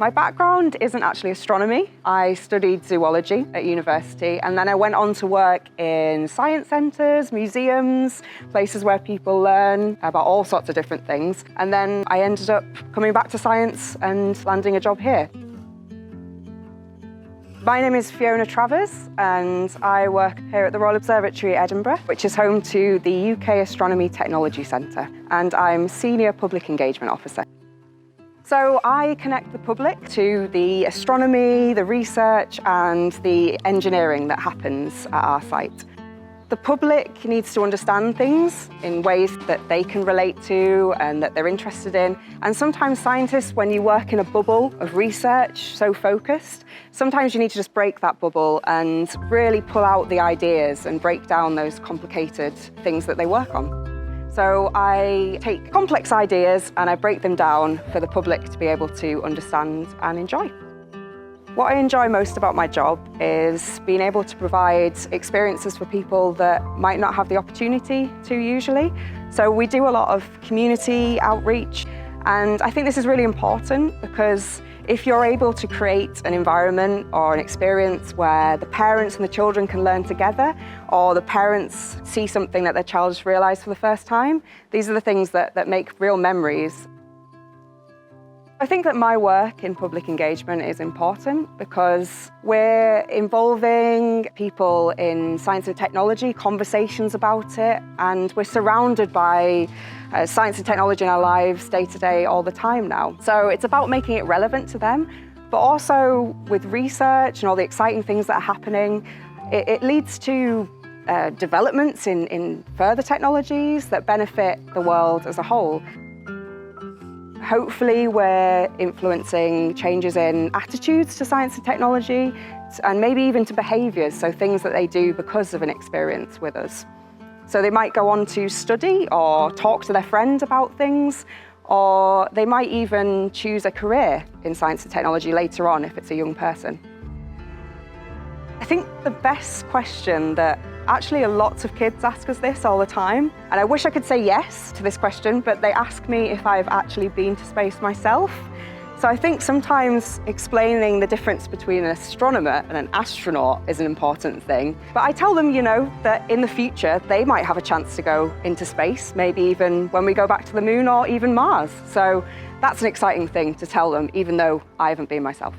My background isn't actually astronomy. I studied zoology at university, and then I went on to work in science centres, museums, places where people learn about all sorts of different things. And then I ended up coming back to science and landing a job here. My name is Fiona Travers, and I work here at the Royal Observatory, Edinburgh, which is home to the UK Astronomy Technology Centre, and I'm Senior Public Engagement Officer. So I connect the public to the astronomy, the research and the engineering that happens at our site. The public needs to understand things in ways that they can relate to and that they're interested in. And sometimes scientists, when you work in a bubble of research so focused, sometimes you need to just break that bubble and really pull out the ideas and break down those complicated things that they work on. So I take complex ideas and I break them down for the public to be able to understand and enjoy. What I enjoy most about my job is being able to provide experiences for people that might not have the opportunity to usually. So we do a lot of community outreach, and I think this is really important because if you're able to create an environment or an experience where the parents and the children can learn together, or the parents see something that their child has realised for the first time, these are the things that make real memories. I think that my work in public engagement is important because we're involving people in science and technology, conversations about it, and we're surrounded by science and technology in our lives day to day all the time now. So it's about making it relevant to them, but also with research and all the exciting things that are happening, it leads to developments in further technologies that benefit the world as a whole. Hopefully we're influencing changes in attitudes to science and technology, and maybe even to behaviours, so things that they do because of an experience with us. So they might go on to study or talk to their friend about things, or they might even choose a career in science and technology later on if it's a young person. I think the best question that actually lots of kids ask us this all the time, and I wish I could say yes to this question, but they ask me if I've actually been to space myself. So I think sometimes explaining the difference between an astronomer and an astronaut is an important thing. But I tell them, that in the future they might have a chance to go into space, maybe even when we go back to the moon or even Mars. So that's an exciting thing to tell them, even though I haven't been myself.